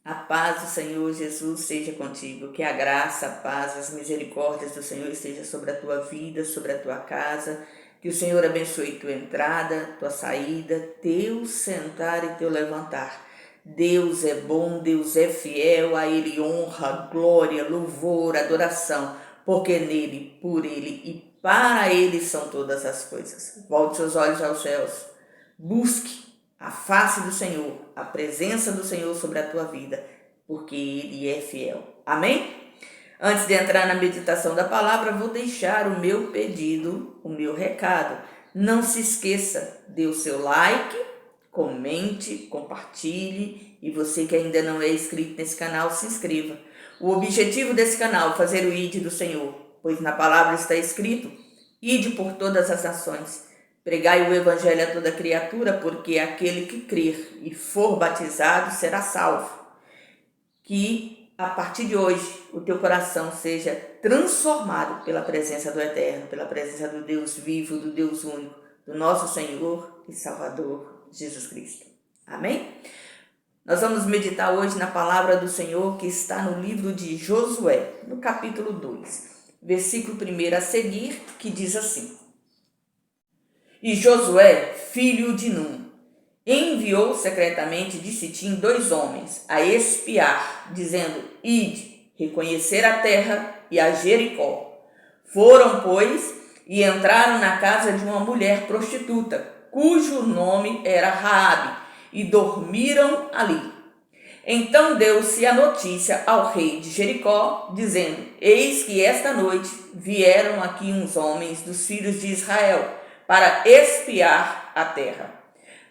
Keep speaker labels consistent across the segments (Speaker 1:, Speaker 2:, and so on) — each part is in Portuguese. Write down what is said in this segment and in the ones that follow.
Speaker 1: A paz do Senhor Jesus seja contigo, que a graça, a paz, as misericórdias do Senhor esteja sobre a tua vida, sobre a tua casa, que o Senhor abençoe tua entrada, tua saída, teu sentar e teu levantar. Deus é bom, Deus é fiel, a Ele honra, glória, louvor, adoração, porque nele, por Ele e para Ele são todas as coisas. Volte seus olhos aos céus, busque a face do Senhor, a presença do Senhor sobre a tua vida, porque Ele é fiel. Amém? Antes de entrar na meditação da palavra, vou deixar o meu pedido, o meu recado. Não se esqueça, dê o seu like, comente, compartilhe, e você que ainda não é inscrito nesse canal, se inscreva. O objetivo desse canal é fazer o ID do Senhor, pois na palavra está escrito: ide por todas as nações, pregai o evangelho a toda criatura, porque aquele que crer e for batizado será salvo. Que a partir de hoje o teu coração seja transformado pela presença do Eterno, pela presença do Deus vivo, do Deus único, do nosso Senhor e Salvador Jesus Cristo. Amém? Nós vamos meditar hoje na palavra do Senhor que está no livro de Josué, no capítulo 2, versículo 1 a seguir, que diz assim: E Josué, filho de Num, enviou secretamente de Sitim 2 homens a espiar, dizendo: ide, reconhecer a terra e a Jericó. Foram, pois, e entraram na casa de uma mulher prostituta, cujo nome era Raabe, e dormiram ali. Então deu-se a notícia ao rei de Jericó, dizendo: eis que esta noite vieram aqui uns homens dos filhos de Israel para espiar a terra.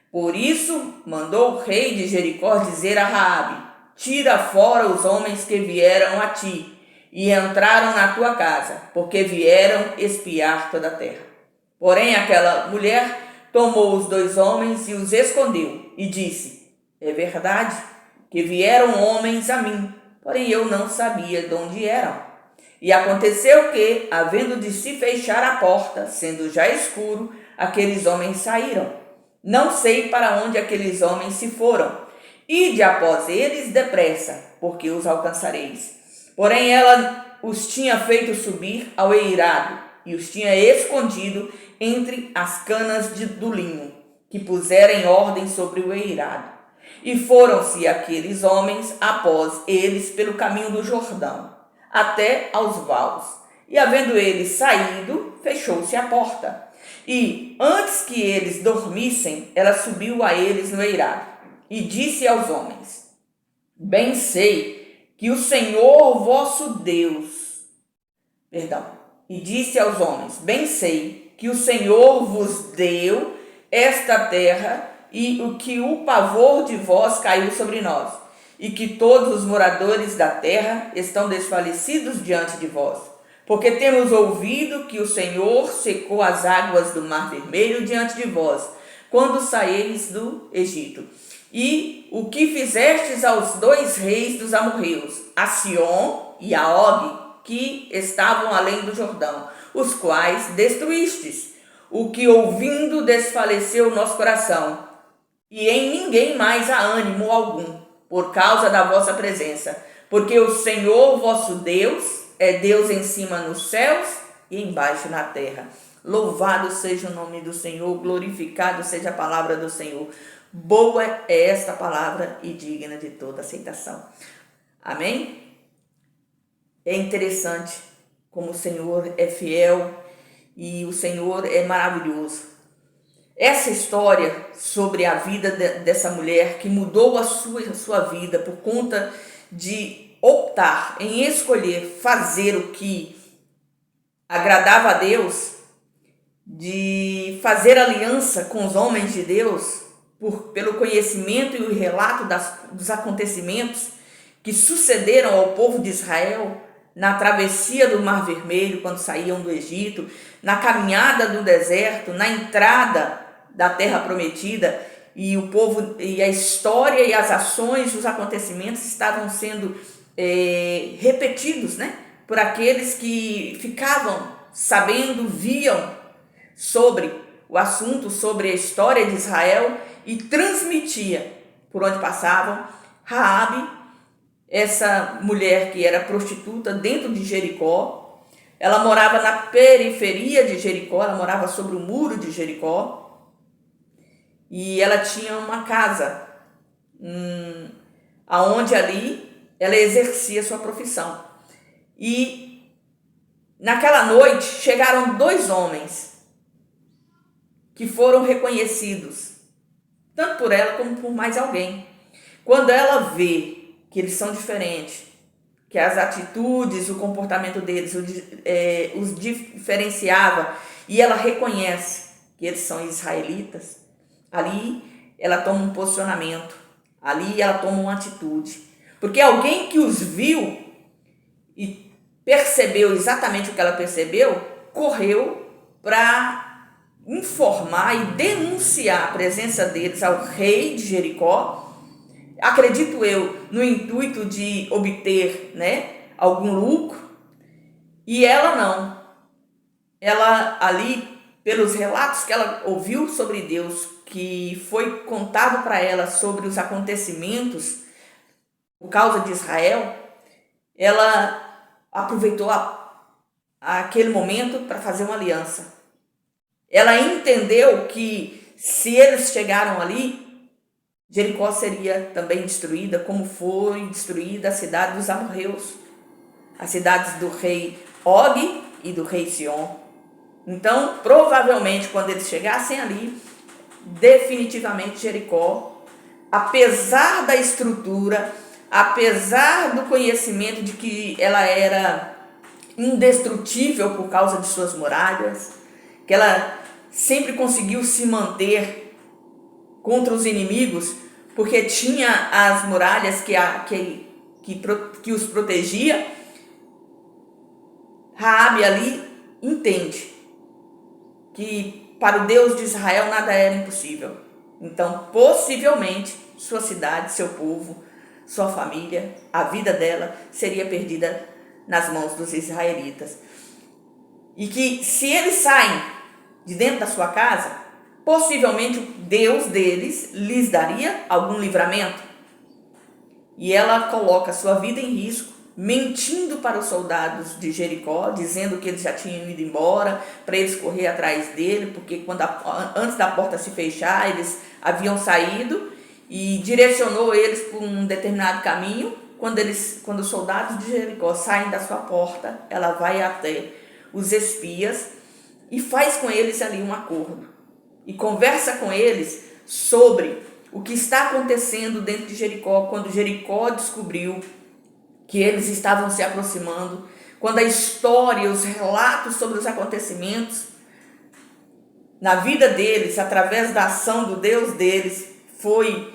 Speaker 1: Por isso mandou o rei de Jericó dizer a Raabe: tira fora os homens que vieram a ti e entraram na tua casa, porque vieram espiar toda a terra. Porém aquela mulher tomou os 2 homens e os escondeu, e disse: é verdade que vieram homens a mim, porém eu não sabia de onde eram. E aconteceu que, havendo de se fechar a porta, sendo já escuro, aqueles homens saíram. Não sei para onde aqueles homens se foram. Ide após eles depressa, porque os alcançareis. Porém ela os tinha feito subir ao eirado e os tinha escondido entre as canas do linho, que pusera em ordem sobre o eirado. E foram-se aqueles homens após eles pelo caminho do Jordão, até aos vaus. E havendo eles saído, fechou-se a porta. E, antes que eles dormissem, ela subiu a eles no eirado, e disse aos homens: bem sei que o Senhor vosso Deus... E disse aos homens: bem sei que o Senhor vos deu esta terra, e o que o pavor de vós caiu sobre nós, e que todos os moradores da terra estão desfalecidos diante de vós. Porque temos ouvido que o Senhor secou as águas do Mar Vermelho diante de vós, quando saíres do Egito. E o que fizestes aos 2 reis dos amorreus, a Sion e a Og, que estavam além do Jordão, os quais destruístes. O que ouvindo desfaleceu o nosso coração, e em ninguém mais há ânimo algum, por causa da vossa presença. Porque o Senhor vosso Deus é Deus em cima nos céus e embaixo na terra. Louvado seja o nome do Senhor, glorificado seja a palavra do Senhor. Boa é esta palavra e digna de toda aceitação. Amém? É interessante como o Senhor é fiel e o Senhor é maravilhoso. Essa história sobre a vida dessa mulher que mudou a sua vida por conta de optar em escolher fazer o que agradava a Deus, de fazer aliança com os homens de Deus, pelo conhecimento e o relato dos acontecimentos que sucederam ao povo de Israel na travessia do Mar Vermelho, quando saíam do Egito, na caminhada do deserto, na entrada da terra prometida, e o povo, e a história e as ações, os acontecimentos estavam sendo repetidos, né, por aqueles que ficavam sabendo, viam sobre o assunto, sobre a história de Israel, e transmitia por onde passavam. Raabe essa mulher que era prostituta dentro de Jericó. Ela morava na periferia de Jericó, ela morava sobre o muro de Jericó. E ela tinha uma casa, aonde ali ela exercia sua profissão. E naquela noite chegaram 2 homens que foram reconhecidos, tanto por ela como por mais alguém. Quando ela vê que eles são diferentes, que as atitudes, o comportamento deles os diferenciava, e ela reconhece que eles são israelitas, ali ela toma um posicionamento, ali ela toma uma atitude. Porque alguém que os viu e percebeu exatamente o que ela percebeu, correu para informar e denunciar a presença deles ao rei de Jericó, acredito eu, no intuito de obter, algum lucro. E ela não. Ela ali, pelos relatos que ela ouviu sobre Deus, que foi contado para ela sobre os acontecimentos por causa de Israel, ela aproveitou aquele momento para fazer uma aliança. Ela entendeu que se eles chegaram ali, Jericó seria também destruída, como foi destruída a cidade dos amorreus, as cidades do rei Og e do rei Sion. Então, provavelmente, quando eles chegassem ali, definitivamente Jericó, apesar da estrutura, apesar do conhecimento de que ela era indestrutível por causa de suas muralhas, que ela sempre conseguiu se manter contra os inimigos, porque tinha as muralhas que os protegia. Raabe ali entende que para o Deus de Israel nada era impossível. Então, possivelmente, sua cidade, seu povo, sua família, a vida dela seria perdida nas mãos dos israelitas. E que se eles saem de dentro da sua casa, possivelmente o Deus deles lhes daria algum livramento. E ela coloca sua vida em risco, mentindo para os soldados de Jericó, dizendo que eles já tinham ido embora, para eles correr atrás dele, porque antes da porta se fechar, eles haviam saído, e direcionou eles por um determinado caminho. Quando os soldados de Jericó saem da sua porta, ela vai até os espias e faz com eles ali um acordo. E conversa com eles sobre o que está acontecendo dentro de Jericó, quando Jericó descobriu que eles estavam se aproximando, quando a história, os relatos sobre os acontecimentos na vida deles, através da ação do Deus deles, foi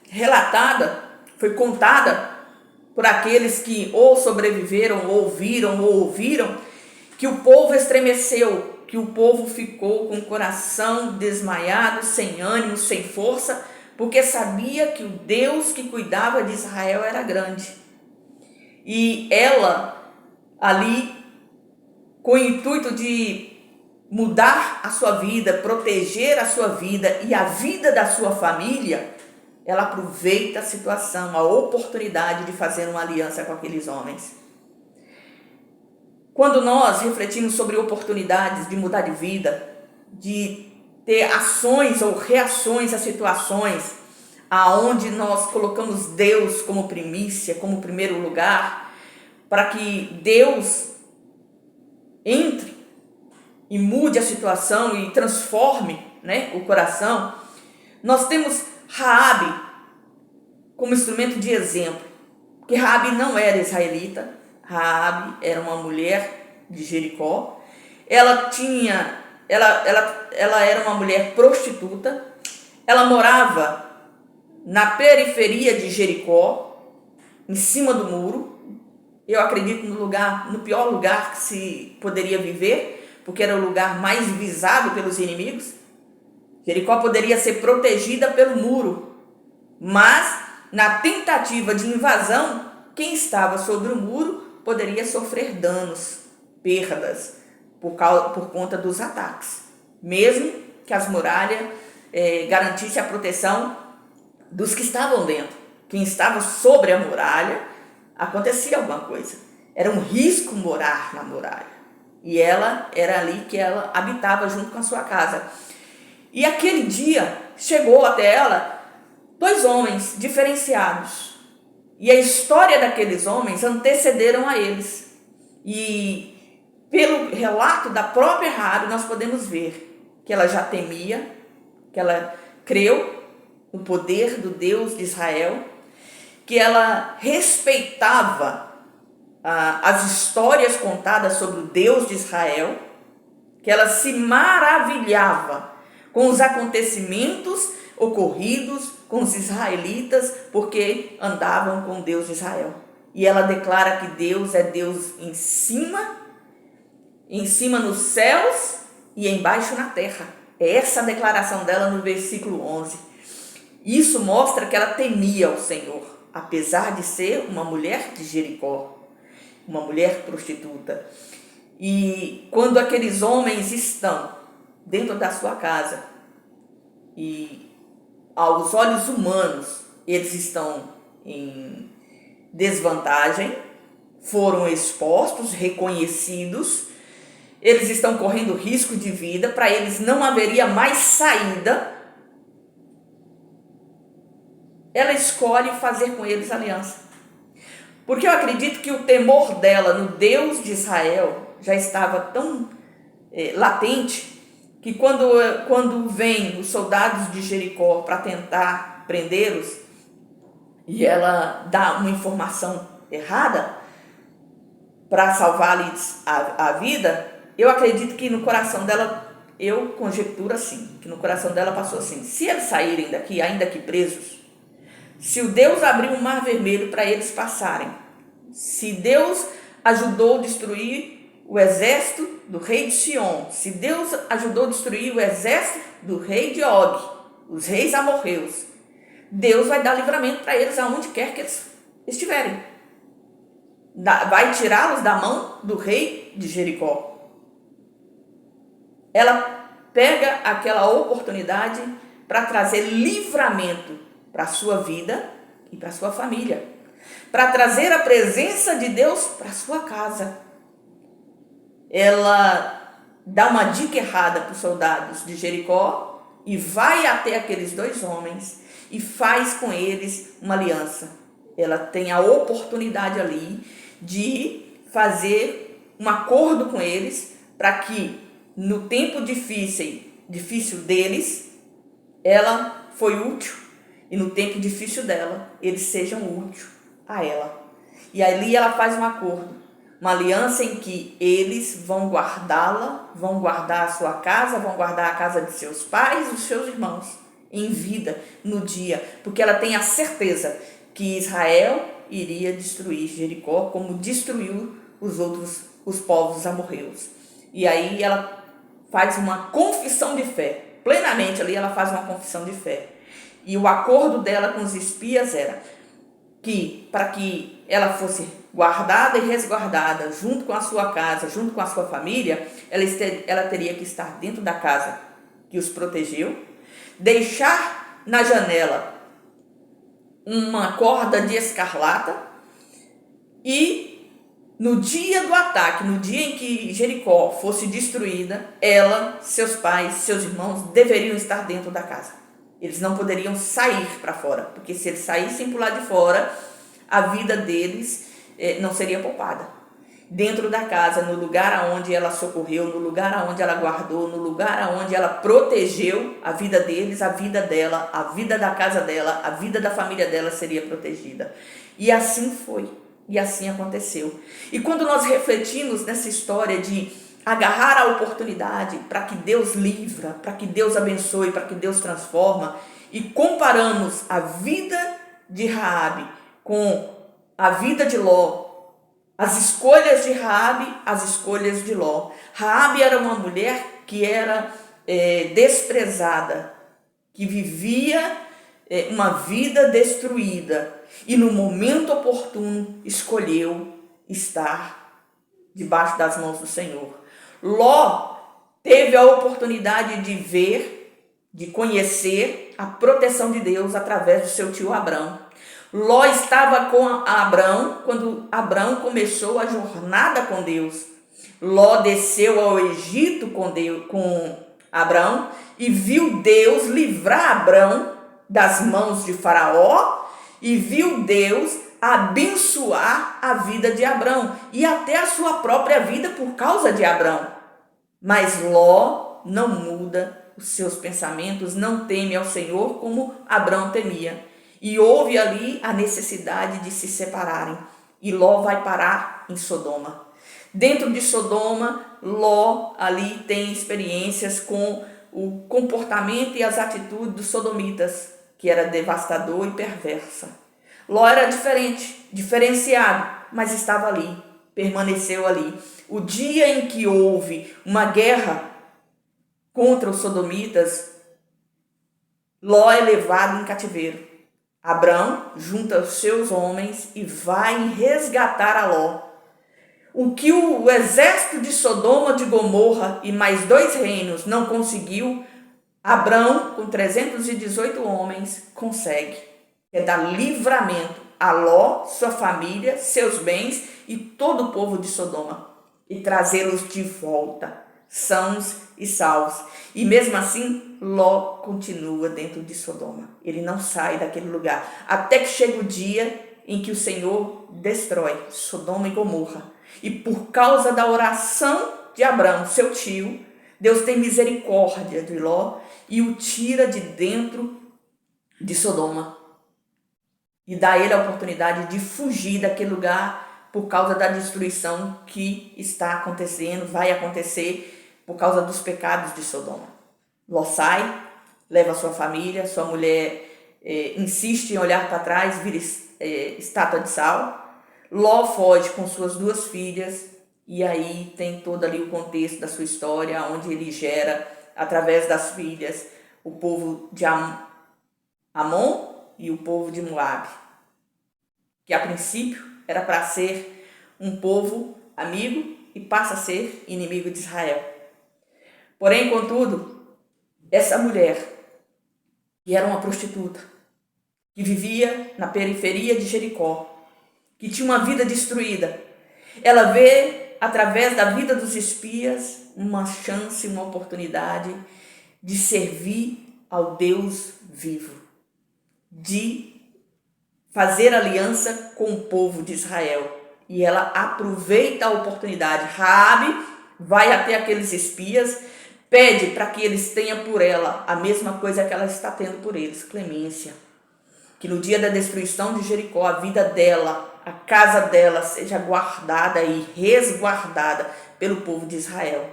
Speaker 1: relatada, foi contada por aqueles que ou sobreviveram, ou ouviram, que o povo estremeceu, que o povo ficou com o coração desmaiado, sem ânimo, sem força, porque sabia que o Deus que cuidava de Israel era grande. E ela, ali, com o intuito de mudar a sua vida, proteger a sua vida e a vida da sua família, ela aproveita a situação, a oportunidade de fazer uma aliança com aqueles homens. Quando nós refletimos sobre oportunidades de mudar de vida, de ter ações ou reações a situações aonde nós colocamos Deus como primícia, como primeiro lugar, para que Deus entre e mude a situação e transforme, o coração, nós temos Raabe como instrumento de exemplo, que Raabe não era israelita. Raabe era uma mulher de Jericó. Ela era uma mulher prostituta. Ela morava na periferia de Jericó, em cima do muro. Eu acredito no pior lugar que se poderia viver, porque era o lugar mais visado pelos inimigos. Jericó poderia ser protegida pelo muro, mas na tentativa de invasão, quem estava sobre o muro poderia sofrer danos, perdas, por conta dos ataques, mesmo que as muralhas garantissem a proteção dos que estavam dentro. quem estava sobre a muralha, acontecia alguma coisa. Era um risco morar na muralha. E ela era ali que ela habitava junto com a sua casa. E aquele dia chegou até ela 2 homens diferenciados. E a história daqueles homens antecederam a eles. E pelo relato da própria Raabe, nós podemos ver que ela já temia, que ela creu no poder do Deus de Israel, que ela respeitava as histórias contadas sobre o Deus de Israel, que ela se maravilhava com os acontecimentos ocorridos com os israelitas, porque andavam com o Deus de Israel. E ela declara que Deus é Deus em cima nos céus e embaixo na terra. É essa a declaração dela no versículo 11. Isso mostra que ela temia o Senhor, apesar de ser uma mulher de Jericó, uma mulher prostituta. E quando aqueles homens estão dentro da sua casa e aos olhos humanos eles estão em desvantagem, foram expostos, reconhecidos, eles estão correndo risco de vida, para eles não haveria mais saída, ela escolhe fazer com eles aliança. Porque eu acredito que o temor dela no Deus de Israel já estava tão latente, que quando vêm os soldados de Jericó para tentar prendê-los, e ela dá uma informação errada para salvar-lhes a vida, eu acredito que no coração dela, eu conjecturo assim, que no coração dela passou assim: se eles saírem daqui, ainda que presos, se o Deus abriu um mar vermelho para eles passarem, se Deus ajudou a destruir o exército do rei de Sion, se Deus ajudou a destruir o exército do rei de Og, os reis amorreus, Deus vai dar livramento para eles aonde quer que eles estiverem. Vai tirá-los da mão do rei de Jericó. Ela pega aquela oportunidade para trazer livramento para a sua vida e para a sua família, para trazer a presença de Deus para a sua casa. Ela dá uma dica errada para os soldados de Jericó e vai até aqueles 2 homens e faz com eles uma aliança. Ela tem a oportunidade ali de fazer um acordo com eles para que no tempo difícil deles, ela foi útil, e no tempo difícil dela, eles sejam úteis a ela. E ali ela faz um acordo, uma aliança em que eles vão guardá-la, vão guardar a sua casa, vão guardar a casa de seus pais e dos seus irmãos em vida no dia, porque ela tem a certeza que Israel iria destruir Jericó, como destruiu os povos amorreus. E aí ela faz uma confissão de fé, plenamente ali ela faz uma confissão de fé. E o acordo dela com os espias era que, para que ela fosse guardada e resguardada junto com a sua casa, junto com a sua família, ela teria que estar dentro da casa que os protegeu, deixar na janela uma corda de escarlata, e no dia do ataque, no dia em que Jericó fosse destruída, ela, seus pais, seus irmãos deveriam estar dentro da casa. Eles não poderiam sair para fora, porque se eles saíssem por lá de fora, a vida deles não seria poupada. Dentro da casa, no lugar onde ela socorreu, no lugar onde ela guardou, no lugar onde ela protegeu a vida deles, a vida dela, a vida da casa dela, a vida da família dela seria protegida. E assim foi, e assim aconteceu. E quando nós refletimos nessa história de agarrar a oportunidade para que Deus livra, para que Deus abençoe, para que Deus transforma, e comparamos a vida de Raabe com a vida de Ló, as escolhas de Raabe, as escolhas de Ló. Raabe era uma mulher que era desprezada, que vivia uma vida destruída, e no momento oportuno escolheu estar debaixo das mãos do Senhor. Ló teve a oportunidade de ver, de conhecer a proteção de Deus através do seu tio Abrão. Ló estava com Abrão quando Abrão começou a jornada com Deus. Ló desceu ao Egito com Abrão e viu Deus livrar Abrão das mãos de Faraó e viu Deus abençoar a vida de Abrão e até a sua própria vida por causa de Abrão. Mas Ló não muda os seus pensamentos, não teme ao Senhor como Abrão temia. E houve ali a necessidade de se separarem. E Ló vai parar em Sodoma. Dentro de Sodoma, Ló ali tem experiências com o comportamento e as atitudes dos sodomitas, que era devastador e perversa. Ló era diferente, diferenciado, mas estava ali, permaneceu ali. O dia em que houve uma guerra contra os sodomitas, Ló é levado em cativeiro. Abrão junta os seus homens e vai resgatar a Ló. O que o exército de Sodoma, de Gomorra e mais 2 reinos não conseguiu, Abrão, com 318 homens, consegue. É dar livramento a Ló, sua família, seus bens e todo o povo de Sodoma. E trazê-los de volta, sãos e salvos. E mesmo assim, Ló continua dentro de Sodoma. Ele não sai daquele lugar. Até que chega o dia em que o Senhor destrói Sodoma e Gomorra. E por causa da oração de Abrão, seu tio, Deus tem misericórdia de Ló e o tira de dentro de Sodoma. E dá a ele a oportunidade de fugir daquele lugar por causa da destruição que está acontecendo, vai acontecer por causa dos pecados de Sodoma. Ló sai, leva a sua família, sua mulher insiste em olhar para trás, vira estátua de sal. Ló foge com suas 2 filhas e aí tem todo ali o contexto da sua história, onde ele gera, através das filhas, o povo de Amon e o povo de Moabe, que a princípio era para ser um povo amigo e passa a ser inimigo de Israel. Porém, contudo, essa mulher, que era uma prostituta, que vivia na periferia de Jericó, que tinha uma vida destruída, ela vê, através da vida dos espias, uma chance, uma oportunidade de servir ao Deus vivo, de fazer aliança com o povo de Israel. E ela aproveita a oportunidade. Raabe vai até aqueles espias, pede para que eles tenham por ela a mesma coisa que ela está tendo por eles, clemência. Que no dia da destruição de Jericó, a vida dela, a casa dela seja guardada e resguardada pelo povo de Israel.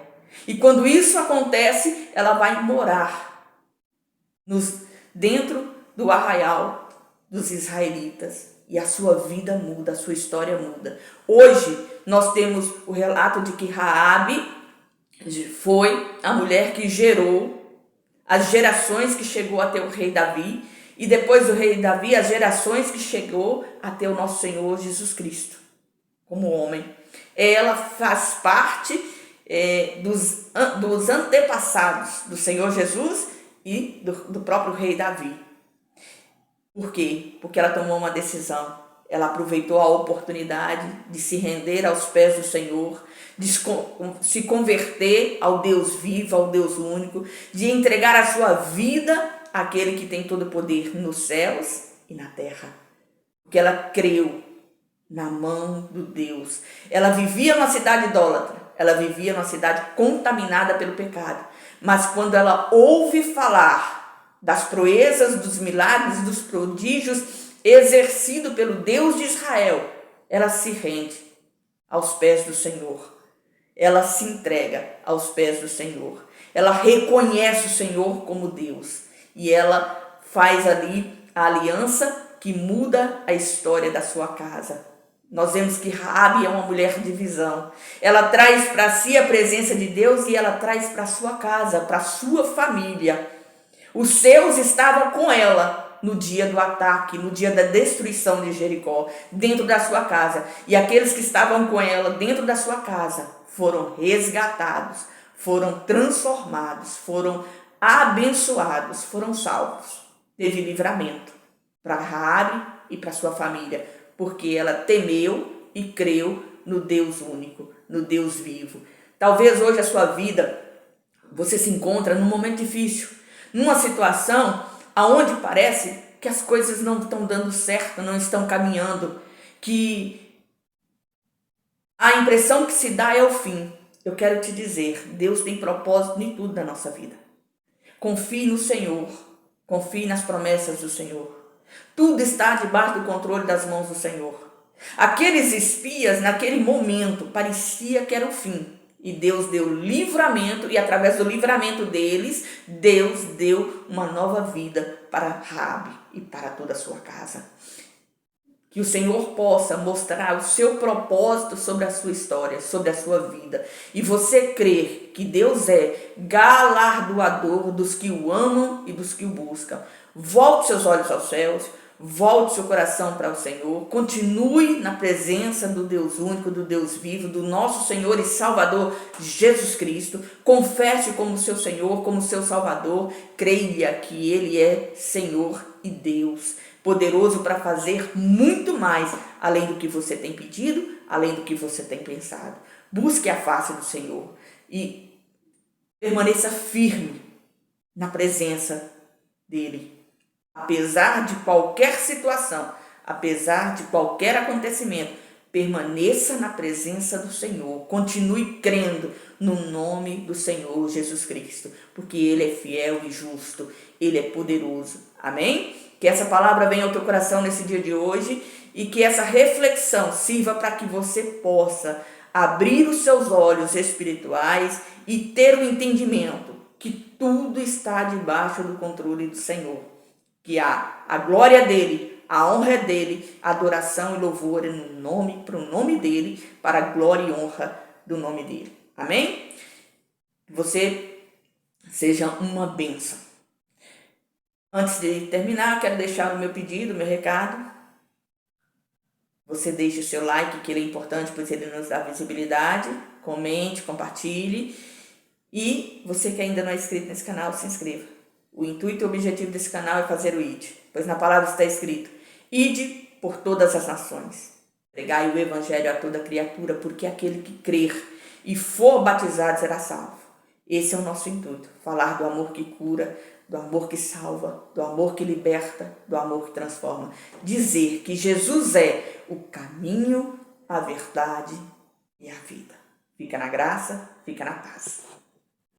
Speaker 1: E quando isso acontece, ela vai morar dentro do arraial dos israelitas. E a sua vida muda, a sua história muda. Hoje, nós temos o relato de que Raabe foi a mulher que gerou as gerações que chegou até o rei Davi. E depois do rei Davi, as gerações que chegou até o nosso Senhor Jesus Cristo, como homem. Ela faz parte dos antepassados do Senhor Jesus e do próprio rei Davi. Por quê? Porque ela tomou uma decisão. Ela aproveitou a oportunidade de se render aos pés do Senhor, de se converter ao Deus vivo, ao Deus único, de entregar a sua vida àquele que tem todo o poder nos céus e na terra. Porque ela creu na mão do Deus. Ela vivia numa cidade idólatra, ela vivia numa cidade contaminada pelo pecado. Mas quando ela ouve falar das proezas, dos milagres, dos prodígios exercidos pelo Deus de Israel, ela se rende aos pés do Senhor. Ela se entrega aos pés do Senhor. Ela reconhece o Senhor como Deus. E ela faz ali a aliança que muda a história da sua casa. Nós vemos que Raabe é uma mulher de visão. Ela traz para si a presença de Deus e ela traz para sua casa, para sua família. Os seus estavam com ela no dia do ataque, no dia da destruição de Jericó, dentro da sua casa. E aqueles que estavam com ela dentro da sua casa foram resgatados, foram transformados, foram abençoados, foram salvos. Teve livramento para Raabe e para sua família, porque ela temeu e creu no Deus único, no Deus vivo. Talvez hoje a sua vida, você se encontra num momento difícil, numa situação aonde parece que as coisas não estão dando certo, não estão caminhando, que a impressão que se dá é o fim. Eu quero te dizer, Deus tem propósito em tudo na nossa vida. Confie no Senhor, confie nas promessas do Senhor. Tudo está debaixo do controle das mãos do Senhor. Aqueles espias, naquele momento, parecia que era o fim. E Deus deu livramento, e através do livramento deles, Deus deu uma nova vida para Raabe e para toda a sua casa. Que o Senhor possa mostrar o seu propósito sobre a sua história, sobre a sua vida. E você crer que Deus é galardoador dos que o amam e dos que o buscam. Volte seus olhos aos céus. Volte seu coração para o Senhor, continue na presença do Deus único, do Deus vivo, do nosso Senhor e Salvador Jesus Cristo. Confesse como seu Senhor, como seu Salvador, creia que Ele é Senhor e Deus, poderoso para fazer muito mais, além do que você tem pedido, além do que você tem pensado. Busque a face do Senhor e permaneça firme na presença dEle. Apesar de qualquer situação, apesar de qualquer acontecimento, permaneça na presença do Senhor. Continue crendo no nome do Senhor Jesus Cristo, porque Ele é fiel e justo, Ele é poderoso. Amém? Que essa palavra venha ao teu coração nesse dia de hoje e que essa reflexão sirva para que você possa abrir os seus olhos espirituais e ter o entendimento que tudo está debaixo do controle do Senhor. Que a glória dele, a honra dele, a adoração e louvor é no nome, para o nome dele, para a glória e honra do nome dele. Amém? Que você seja uma bênção. Antes de terminar, quero deixar o meu pedido, o meu recado. Você deixe o seu like, que ele é importante, pois ele nos dá visibilidade. Comente, compartilhe. E você que ainda não é inscrito nesse canal, se inscreva. O intuito e o objetivo desse canal é fazer o ID, pois na palavra está escrito: Ide por todas as nações, pregai o evangelho a toda criatura, porque aquele que crer e for batizado será salvo. Esse é o nosso intuito, falar do amor que cura, do amor que salva, do amor que liberta, do amor que transforma. Dizer que Jesus é o caminho, a verdade e a vida. Fica na graça, fica na paz.